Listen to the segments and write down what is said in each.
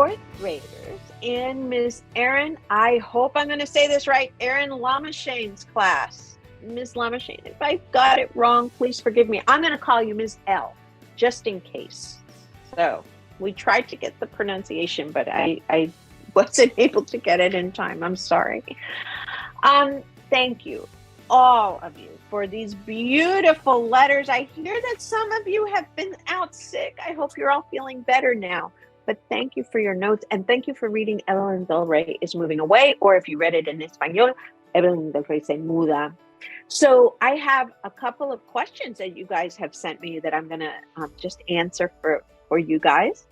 fourth graders in Ms. Erin, I hope I'm going to say this right, Erin Lamichhane's class. Ms. Lamichhane, if I got it wrong, please forgive me. I'm going to call you Ms. L, just in case. So we tried to get the pronunciation, but I wasn't able to get it in time. I'm sorry. Thank you, all of you, for these beautiful letters. I hear that some of you have been out sick. I hope you're all feeling better now. But thank you for your notes, and thank you for reading Evelyn Del Rey is Moving Away, or if you read it in Español, Evelyn Del Rey se muda. So I have a couple of questions that you guys have sent me that I'm going to just answer for you guys.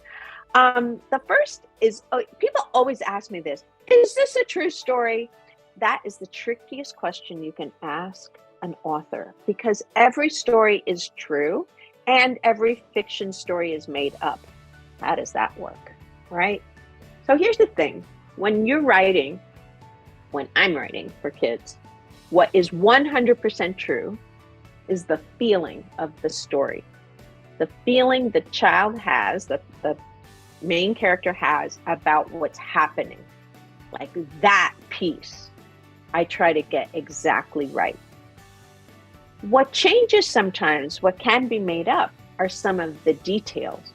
The first is, people always ask me this, is this a true story? That is the trickiest question you can ask an author, because every story is true and every fiction story is made up. How does that work, right? So here's the thing. When I'm writing for kids, what is 100% true is the feeling of the story. The feeling the child has, the main character has about what's happening. Like that piece, I try to get exactly right. What changes sometimes, what can be made up, are some of the details.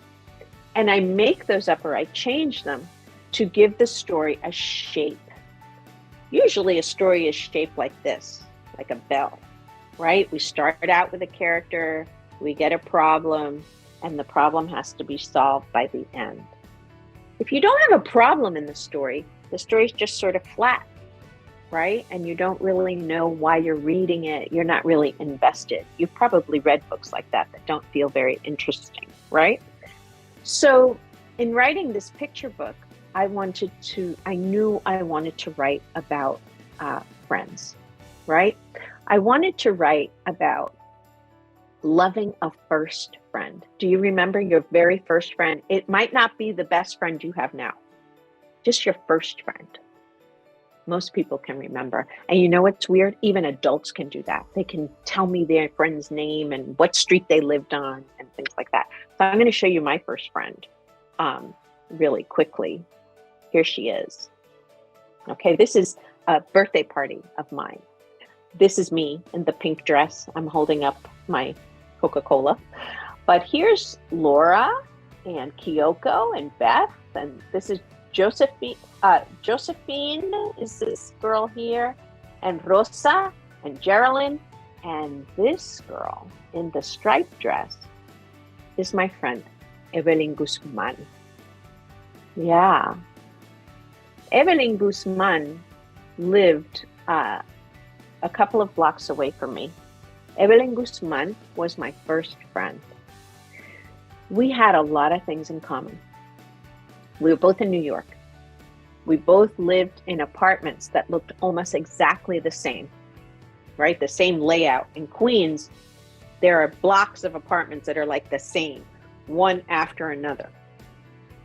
And I make those up, or I change them to give the story a shape. Usually a story is shaped like this, like a bell, right? We start out with a character, we get a problem, and the problem has to be solved by the end. If you don't have a problem in the story is just sort of flat, right? And you don't really know why you're reading it. You're not really invested. You've probably read books like that don't feel very interesting, right? So in writing this picture book, I knew I wanted to write about friends, right? I wanted to write about loving a first friend. Do you remember your very first friend? It might not be the best friend you have now, just your first friend. Most people can remember. And you know what's weird? Even adults can do that. They can tell me their friend's name and what street they lived on and things like that. So I'm going to show you my first friend really quickly. Here she is. Okay, this is a birthday party of mine. This is me in the pink dress. I'm holding up my Coca-Cola. But here's Laura and Kyoko and Beth. And this is Josephine is this girl here, and Rosa and Geraldine, and this girl in the striped dress is my friend Evelyn Guzman. Yeah, Evelyn Guzman lived a couple of blocks away from me. Evelyn Guzman was my first friend. We had a lot of things in common. We were both in New York. We both lived in apartments that looked almost exactly the same, right? The same layout. In Queens, there are blocks of apartments that are like the same, one after another.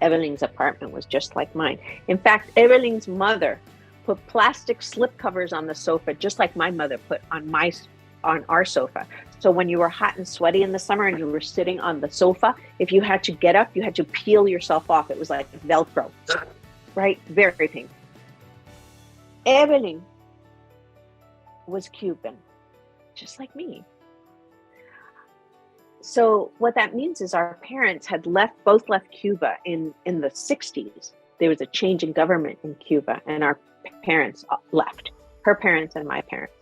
Evelyn's apartment was just like mine. In fact, Evelyn's mother put plastic slip covers on the sofa, just like my mother put on our sofa. So when you were hot and sweaty in the summer and you were sitting on the sofa, if you had to get up, you had to peel yourself off. It was like Velcro, right? Very painful. Evelyn was Cuban, just like me. So what that means is our parents had both left Cuba in the 60s. There was a change in government in Cuba, and our parents left, her parents and my parents.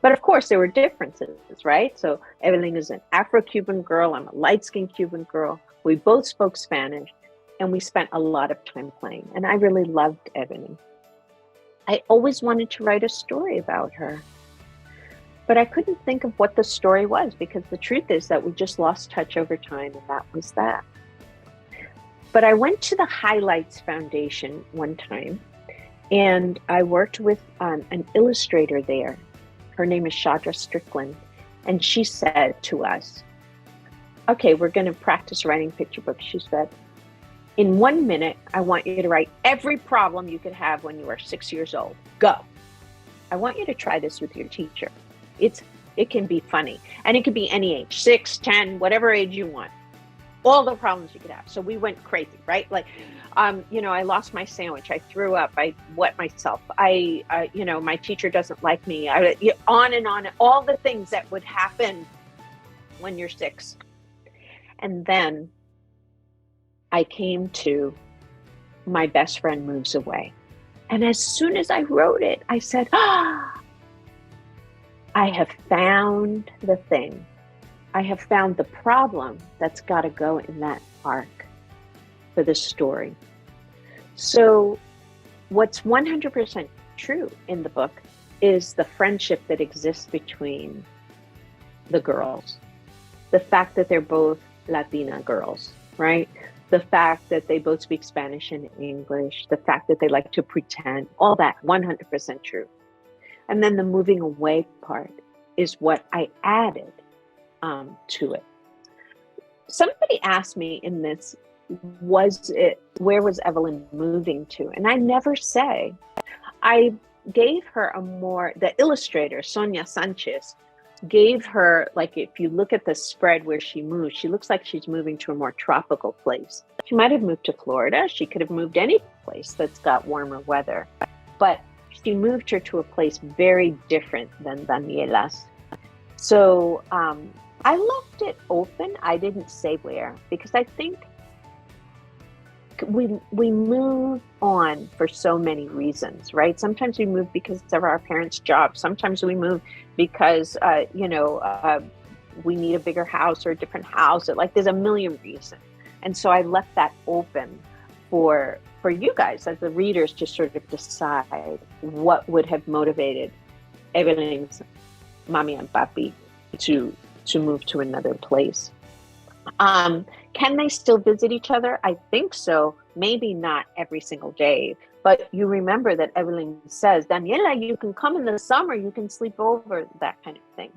But of course, there were differences, right? So Evelyn is an Afro-Cuban girl. I'm a light-skinned Cuban girl. We both spoke Spanish, and we spent a lot of time playing. And I really loved Evelyn. I always wanted to write a story about her. But I couldn't think of what the story was, because the truth is that we just lost touch over time, and that was that. But I went to the Highlights Foundation one time, and I worked with an illustrator there. Her name is Shadra Strickland, and she said to us, okay, we're going to practice writing picture books. She said, in 1 minute, I want you to write every problem you could have when you were 6 years old. Go. I want you to try this with your teacher. It can be funny, and it could be any age, 6, 10, whatever age you want. all the problems you could have. So we went crazy, right? Like, I lost my sandwich. I threw up. I wet myself. My teacher doesn't like me. On and on, all the things that would happen when you're 6. And then I came to my best friend moves away. And as soon as I wrote it, I said, I have found the thing. I have found the problem that's got to go in that arc for the story. So what's 100% true in the book is the friendship that exists between the girls. The fact that they're both Latina girls, right? The fact that they both speak Spanish and English, the fact that they like to pretend, all that 100% true. And then the moving away part is what I added to it. Somebody asked me in this, where was Evelyn moving to? And I never say. I gave her the illustrator, Sonia Sanchez, gave her, like, if you look at the spread where she moved, she looks like she's moving to a more tropical place. She might have moved to Florida. She could have moved any place that's got warmer weather. But she moved her to a place very different than Daniela's. So I left it open. I didn't say where, because I think we move on for so many reasons, right? Sometimes we move because of our parents' jobs. Sometimes we move because, we need a bigger house or a different house. Like, there's a million reasons. And so I left that open for you guys as the readers to sort of decide what would have motivated Evelyn's mommy and papi to move to another place. Can they still visit each other? I think so. Maybe not every single day. But you remember that Evelyn says, Daniela, you can come in the summer, you can sleep over, that kind of thing.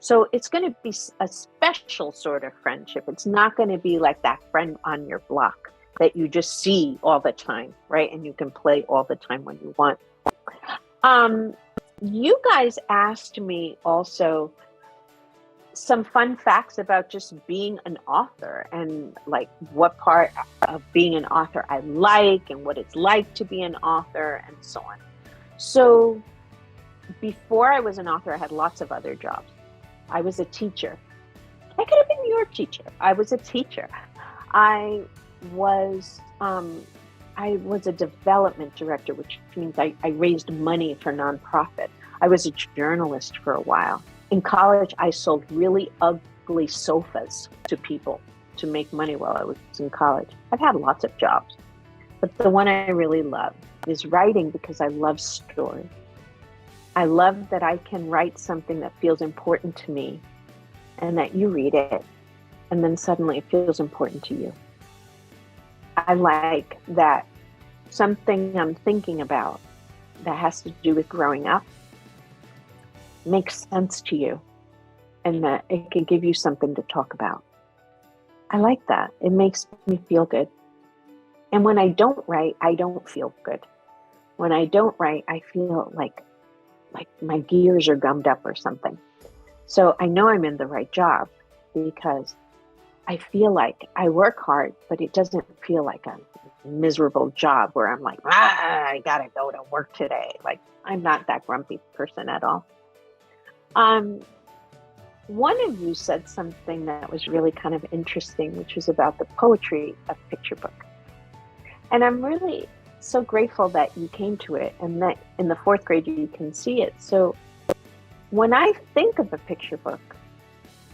So it's going to be a special sort of friendship. It's not going to be like that friend on your block that you just see all the time, right? And you can play all the time when you want. You guys asked me also some fun facts about just being an author, and like what part of being an author I like and what it's like to be an author and so on. So before I was an author, I had lots of other jobs. I was a teacher. I could have been your teacher. I was a teacher. I was a development director, which means I raised money for nonprofit. I was a journalist for a while. In college, I sold really ugly sofas to people to make money while I was in college. I've had lots of jobs, but the one I really love is writing, because I love story. I love that I can write something that feels important to me and that you read it, and then suddenly it feels important to you. I like that something I'm thinking about that has to do with growing up makes sense to you, and that it can give you something to talk about. I like that. It makes me feel good. And when I don't write, I don't feel good. When I don't write, I feel like my gears are gummed up or something. So I know I'm in the right job, because I feel like I work hard, but it doesn't feel like a miserable job where I'm like, I gotta go to work today. Like, I'm not that grumpy person at all. One of you said something that was really kind of interesting, which was about the poetry of picture book. And I'm really so grateful that you came to it, and that in the 4th grade you can see it. So when I think of a picture book,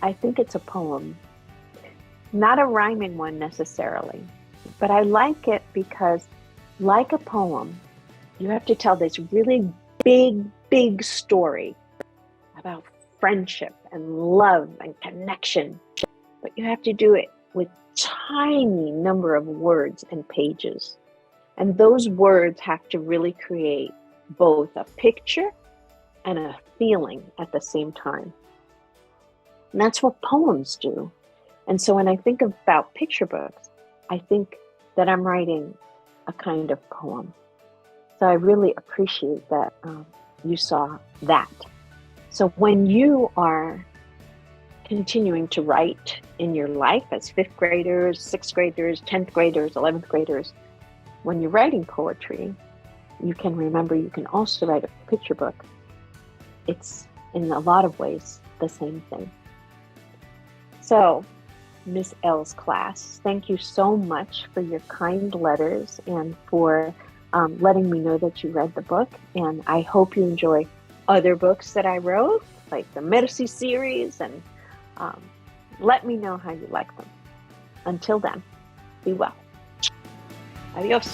I think it's a poem, not a rhyming one necessarily, but I like it because, like a poem, you have to tell this really big story about friendship and love and connection, but you have to do it with tiny number of words and pages. And those words have to really create both a picture and a feeling at the same time. And that's what poems do. And so when I think about picture books, I think that I'm writing a kind of poem. So I really appreciate that you saw that. So when you are continuing to write in your life as fifth graders, sixth graders, 10th graders, 11th graders, when you're writing poetry, you can remember you can also write a picture book. It's in a lot of ways the same thing. So, Miss L's class, thank you so much for your kind letters and for letting me know that you read the book. And I hope you enjoy other books that I wrote, like the Mercy series, and let me know how you like them. Until then, be well. Adios.